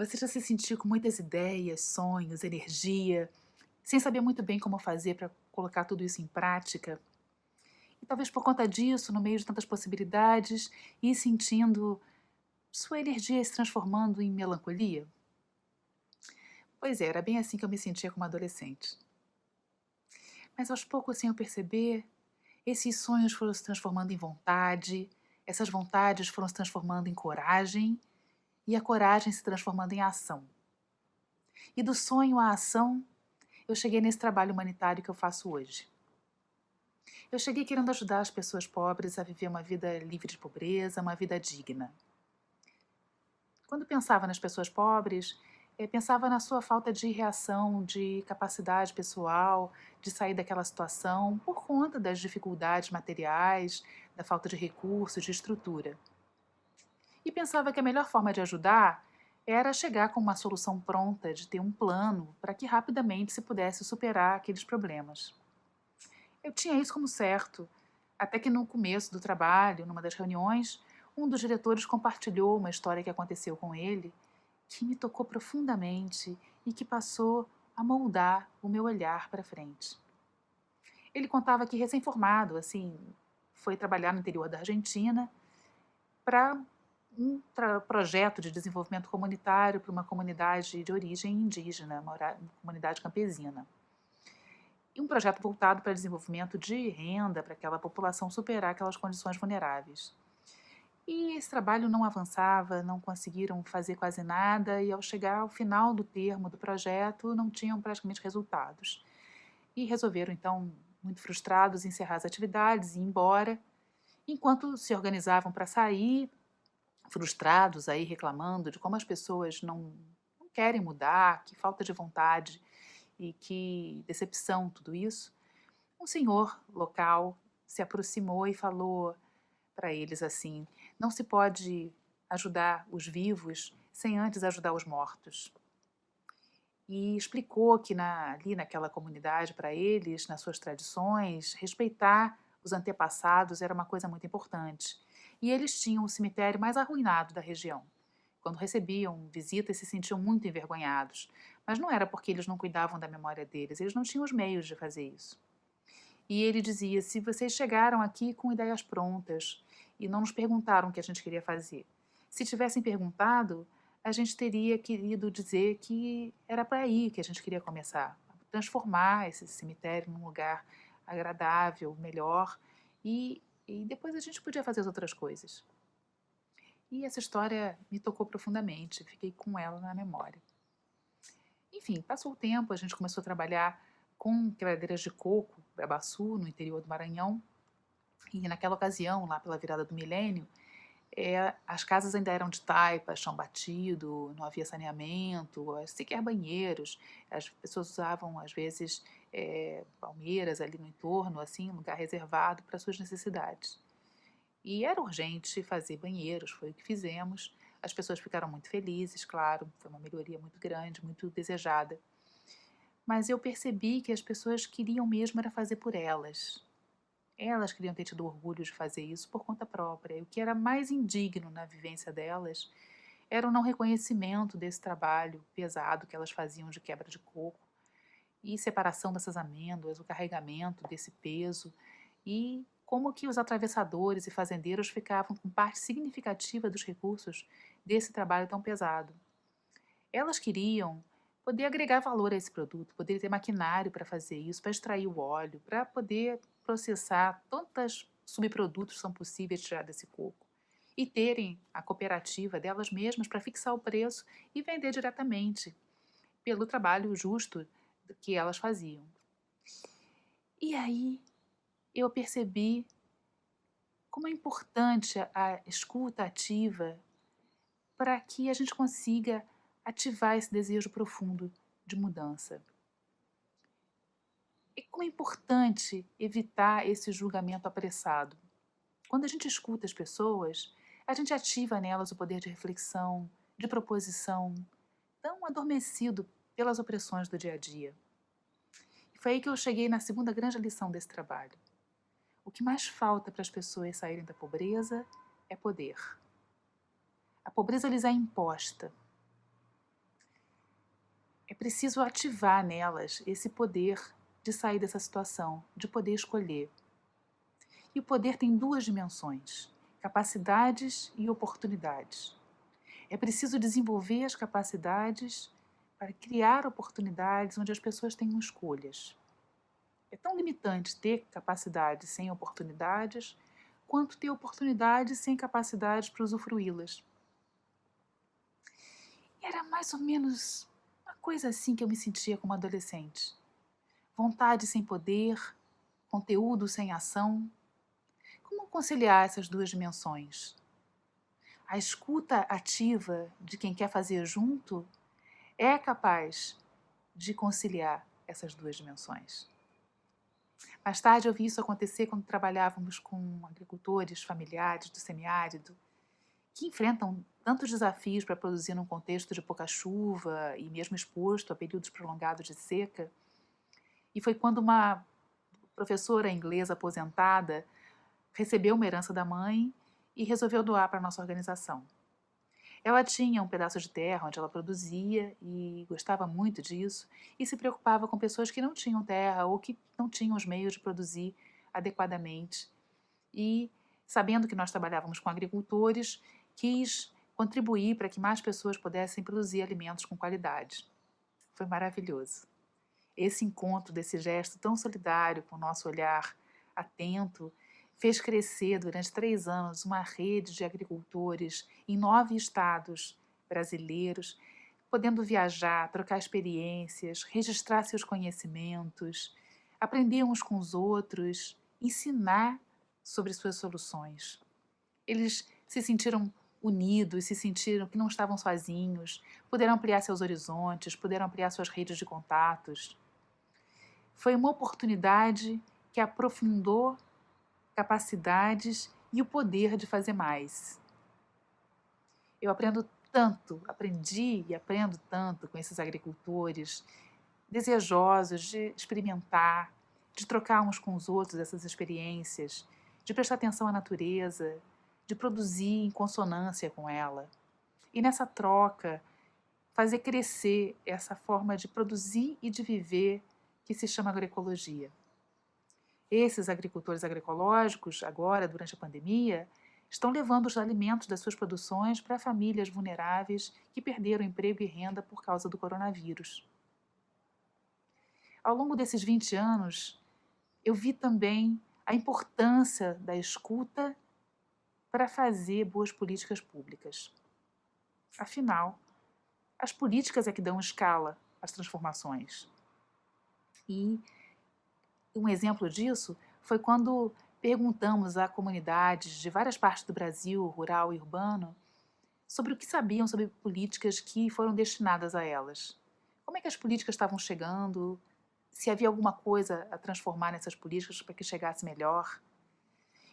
Você já se sentiu com muitas ideias, sonhos, energia, sem saber muito bem como fazer para colocar tudo isso em prática? E talvez por conta disso, no meio de tantas possibilidades, ir sentindo sua energia se transformando em melancolia? Pois é, era bem assim que eu me sentia como adolescente. Mas aos poucos, sem eu perceber, esses sonhos foram se transformando em vontade, essas vontades foram se transformando em coragem e a coragem se transformando em ação. E do sonho à ação, eu cheguei nesse trabalho humanitário que eu faço hoje. Eu cheguei querendo ajudar as pessoas pobres a viver uma vida livre de pobreza, uma vida digna. Quando pensava nas pessoas pobres, pensava na sua falta de reação, de capacidade pessoal, de sair daquela situação por conta das dificuldades materiais, da falta de recursos, de estrutura. E pensava que a melhor forma de ajudar era chegar com uma solução pronta, de ter um plano para que rapidamente se pudesse superar aqueles problemas. Eu tinha isso como certo, até que no começo do trabalho, numa das reuniões, um dos diretores compartilhou uma história que aconteceu com ele, que me tocou profundamente e que passou a moldar o meu olhar para frente. Ele contava que recém-formado, assim, foi trabalhar no interior da Argentina para um projeto de desenvolvimento comunitário para uma comunidade de origem indígena, uma comunidade campesina. E um projeto voltado para desenvolvimento de renda para aquela população superar aquelas condições vulneráveis. E esse trabalho não avançava, não conseguiram fazer quase nada, e ao chegar ao final do termo do projeto, não tinham praticamente resultados. E resolveram, então, muito frustrados, encerrar as atividades e ir embora. Enquanto se organizavam para sair, frustrados aí, reclamando de como as pessoas não querem mudar, que falta de vontade e que decepção tudo isso, um senhor local se aproximou e falou para eles assim: não se pode ajudar os vivos sem antes ajudar os mortos. E explicou que ali naquela comunidade, para eles, nas suas tradições, respeitar os antepassados era uma coisa muito importante. E eles tinham o cemitério mais arruinado da região. Quando recebiam visitas, se sentiam muito envergonhados. Mas não era porque eles não cuidavam da memória deles, eles não tinham os meios de fazer isso. E ele dizia: se vocês chegaram aqui com ideias prontas e não nos perguntaram o que a gente queria fazer, se tivessem perguntado, a gente teria querido dizer que era para aí que a gente queria começar, transformar esse cemitério num lugar agradável, melhor, e depois a gente podia fazer as outras coisas. E essa história me tocou profundamente, fiquei com ela na memória. Enfim, passou o tempo, a gente começou a trabalhar com quebradeiras de coco, Babaçu, no interior do Maranhão, e naquela ocasião, lá pela virada do milênio, as casas ainda eram de taipa, chão batido, não havia saneamento, sequer banheiros. As pessoas usavam, às vezes, palmeiras ali no entorno, assim, um lugar reservado para suas necessidades. E era urgente fazer banheiros, foi o que fizemos. As pessoas ficaram muito felizes, claro, foi uma melhoria muito grande, muito desejada. Mas eu percebi que as pessoas queriam mesmo era fazer por elas. Elas queriam ter tido orgulho de fazer isso por conta própria. E o que era mais indigno na vivência delas era o não reconhecimento desse trabalho pesado que elas faziam de quebra de coco e separação dessas amêndoas, o carregamento desse peso e como que os atravessadores e fazendeiros ficavam com parte significativa dos recursos desse trabalho tão pesado. Elas queriam poder agregar valor a esse produto, poder ter maquinário para fazer isso, para extrair o óleo, para poder processar tantos subprodutos que são possíveis de tirar desse coco. E terem a cooperativa delas mesmas para fixar o preço e vender diretamente, pelo trabalho justo que elas faziam. E aí eu percebi como é importante a escuta ativa para que a gente consiga ativar esse desejo profundo de mudança. E como é importante evitar esse julgamento apressado. Quando a gente escuta as pessoas, a gente ativa nelas o poder de reflexão, de proposição, tão adormecido pelas opressões do dia a dia. E foi aí que eu cheguei na segunda grande lição desse trabalho. O que mais falta para as pessoas saírem da pobreza é poder. A pobreza lhes é imposta. preciso ativar nelas esse poder de sair dessa situação, de poder escolher. E o poder tem duas dimensões: capacidades e oportunidades. É preciso desenvolver as capacidades para criar oportunidades onde as pessoas tenham escolhas. É tão limitante ter capacidades sem oportunidades, quanto ter oportunidades sem capacidades para usufruí-las. Era mais ou menos uma coisa assim que eu me sentia como adolescente. Vontade sem poder, conteúdo sem ação. Como conciliar essas duas dimensões? A escuta ativa de quem quer fazer junto é capaz de conciliar essas duas dimensões. Mais tarde eu vi isso acontecer quando trabalhávamos com agricultores familiares do semiárido, que enfrentam tantos desafios para produzir num contexto de pouca chuva e mesmo exposto a períodos prolongados de seca. E foi quando uma professora inglesa aposentada recebeu uma herança da mãe e resolveu doar para a nossa organização. Ela tinha um pedaço de terra onde ela produzia e gostava muito disso e se preocupava com pessoas que não tinham terra ou que não tinham os meios de produzir adequadamente. E, sabendo que nós trabalhávamos com agricultores, quis contribuir para que mais pessoas pudessem produzir alimentos com qualidade. Foi maravilhoso. Esse encontro desse gesto tão solidário com o nosso olhar atento fez crescer durante 3 anos uma rede de agricultores em 9 estados brasileiros, podendo viajar, trocar experiências, registrar seus conhecimentos, aprender uns com os outros, ensinar sobre suas soluções. Eles se sentiram unidos, se sentiram que não estavam sozinhos, puderam ampliar seus horizontes, puderam ampliar suas redes de contatos. Foi uma oportunidade que aprofundou capacidades e o poder de fazer mais. Eu aprendi e aprendo tanto com esses agricultores desejosos de experimentar, de trocar uns com os outros essas experiências, de prestar atenção à natureza, de produzir em consonância com ela. E nessa troca, fazer crescer essa forma de produzir e de viver que se chama agroecologia. Esses agricultores agroecológicos, agora, durante a pandemia, estão levando os alimentos das suas produções para famílias vulneráveis que perderam emprego e renda por causa do coronavírus. Ao longo desses 20 anos, eu vi também a importância da escuta para fazer boas políticas públicas. Afinal, as políticas é que dão escala às transformações. E um exemplo disso foi quando perguntamos a comunidades de várias partes do Brasil, rural e urbano, sobre o que sabiam sobre políticas que foram destinadas a elas. Como é que as políticas estavam chegando, se havia alguma coisa a transformar nessas políticas para que chegasse melhor.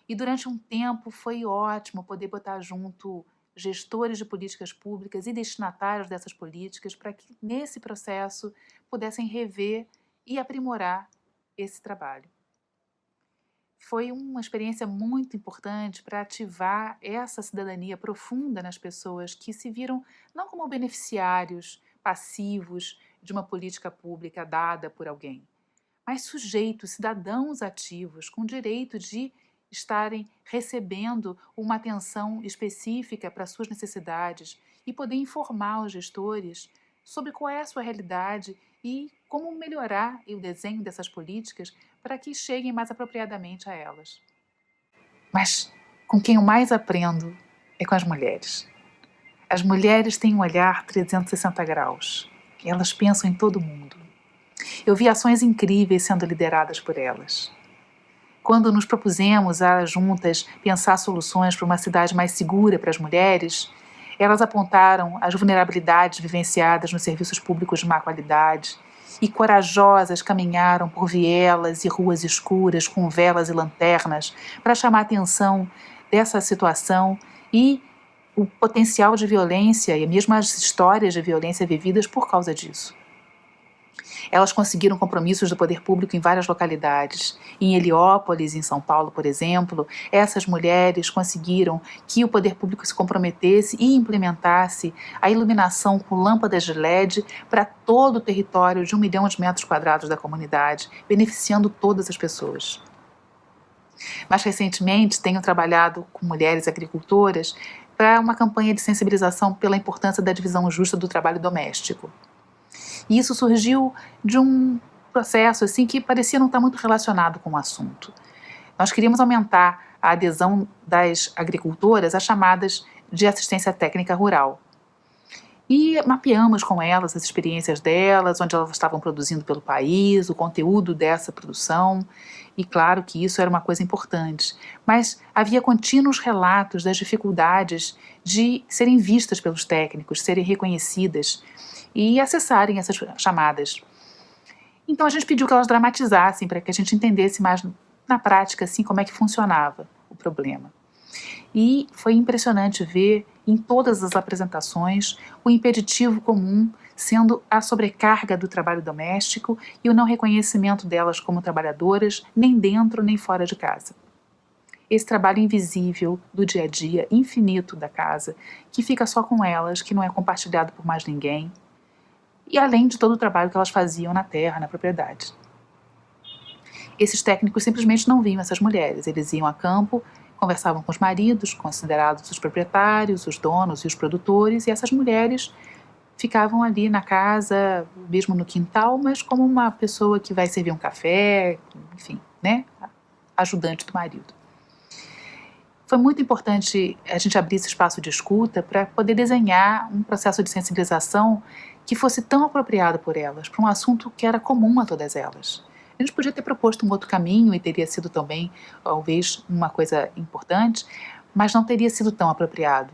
E durante um tempo foi ótimo poder botar junto gestores de políticas públicas e destinatários dessas políticas para que nesse processo pudessem rever e aprimorar esse trabalho. Foi uma experiência muito importante para ativar essa cidadania profunda nas pessoas que se viram não como beneficiários passivos de uma política pública dada por alguém, mas sujeitos, cidadãos ativos, com direito de estarem recebendo uma atenção específica para suas necessidades e poder informar os gestores sobre qual é a sua realidade e como melhorar o desenho dessas políticas para que cheguem mais apropriadamente a elas. Mas com quem eu mais aprendo é com as mulheres. As mulheres têm um olhar 360 graus. Elas pensam em todo mundo. Eu vi ações incríveis sendo lideradas por elas. Quando nos propusemos a juntas pensar soluções para uma cidade mais segura para as mulheres, elas apontaram as vulnerabilidades vivenciadas nos serviços públicos de má qualidade e corajosas caminharam por vielas e ruas escuras com velas e lanternas para chamar a atenção dessa situação e o potencial de violência e mesmo as histórias de violência vividas por causa disso. Elas conseguiram compromissos do poder público em várias localidades. Em Heliópolis, em São Paulo, por exemplo, essas mulheres conseguiram que o poder público se comprometesse e implementasse a iluminação com lâmpadas de LED para todo o território de 1 milhão de metros quadrados da comunidade, beneficiando todas as pessoas. Mais recentemente, tenho trabalhado com mulheres agricultoras para uma campanha de sensibilização pela importância da divisão justa do trabalho doméstico. E isso surgiu de um processo assim que parecia não estar muito relacionado com o assunto. Nós queríamos aumentar a adesão das agricultoras às chamadas de assistência técnica rural. E mapeamos com elas as experiências delas, onde elas estavam produzindo pelo país, o conteúdo dessa produção. E claro que isso era uma coisa importante, mas havia contínuos relatos das dificuldades de serem vistas pelos técnicos, serem reconhecidas e acessarem essas chamadas. Então a gente pediu que elas dramatizassem para que a gente entendesse mais na prática assim como é que funcionava o problema. E foi impressionante ver em todas as apresentações o impeditivo comum sendo a sobrecarga do trabalho doméstico e o não reconhecimento delas como trabalhadoras, nem dentro nem fora de casa. Esse trabalho invisível do dia a dia, infinito da casa, que fica só com elas, que não é compartilhado por mais ninguém, e além de todo o trabalho que elas faziam na terra, na propriedade. Esses técnicos simplesmente não viam essas mulheres, eles iam a campo, conversavam com os maridos, considerados os proprietários, os donos e os produtores, e essas mulheres ficavam ali na casa, mesmo no quintal, mas como uma pessoa que vai servir um café, enfim, né? Ajudante do marido. Foi muito importante a gente abrir esse espaço de escuta para poder desenhar um processo de sensibilização que fosse tão apropriado por elas, para um assunto que era comum a todas elas. A gente podia ter proposto um outro caminho e teria sido também, talvez, uma coisa importante, mas não teria sido tão apropriado.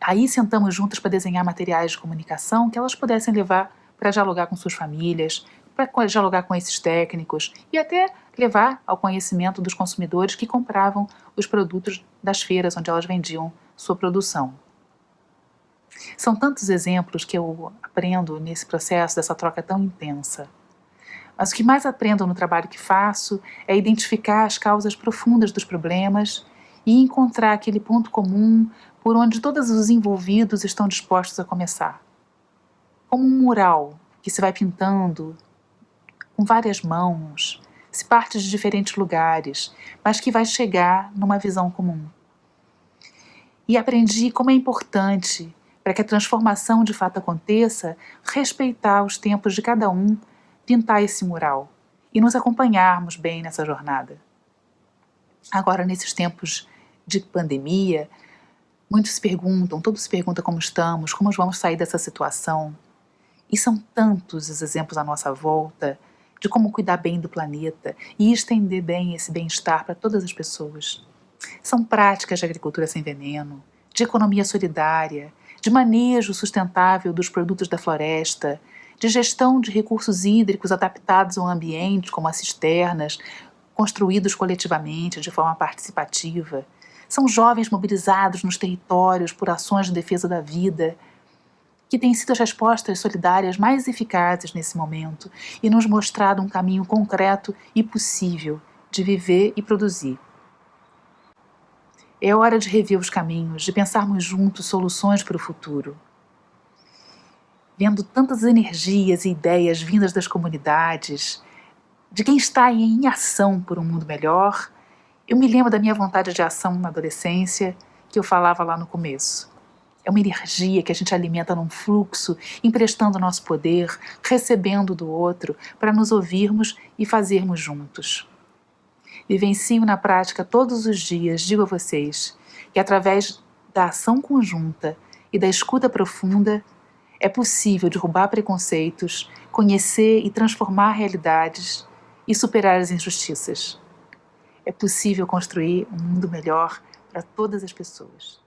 Aí sentamos juntas para desenhar materiais de comunicação que elas pudessem levar para dialogar com suas famílias, para dialogar com esses técnicos e até levar ao conhecimento dos consumidores que compravam os produtos das feiras onde elas vendiam sua produção. São tantos exemplos que eu aprendo nesse processo dessa troca tão intensa. Mas o que mais aprendo no trabalho que faço é identificar as causas profundas dos problemas e encontrar aquele ponto comum por onde todos os envolvidos estão dispostos a começar. Como um mural que se vai pintando com várias mãos, se parte de diferentes lugares, mas que vai chegar numa visão comum. E aprendi como é importante, para que a transformação de fato aconteça, respeitar os tempos de cada um, pintar esse mural e nos acompanharmos bem nessa jornada. Agora, nesses tempos de pandemia, todos se perguntam como estamos, como vamos sair dessa situação. E são tantos os exemplos à nossa volta de como cuidar bem do planeta e estender bem esse bem-estar para todas as pessoas. São práticas de agricultura sem veneno, de economia solidária, de manejo sustentável dos produtos da floresta, de gestão de recursos hídricos adaptados ao ambiente, como as cisternas, construídos coletivamente, de forma participativa. São jovens mobilizados nos territórios por ações de defesa da vida, que têm sido as respostas solidárias mais eficazes nesse momento e nos mostrado um caminho concreto e possível de viver e produzir. É hora de rever os caminhos, de pensarmos juntos soluções para o futuro. Vendo tantas energias e ideias vindas das comunidades, de quem está em ação por um mundo melhor, eu me lembro da minha vontade de ação na adolescência, que eu falava lá no começo. É uma energia que a gente alimenta num fluxo, emprestando nosso poder, recebendo do outro, para nos ouvirmos e fazermos juntos. Vivencio na prática todos os dias, digo a vocês, que através da ação conjunta e da escuta profunda, é possível derrubar preconceitos, conhecer e transformar realidades e superar as injustiças. É possível construir um mundo melhor para todas as pessoas.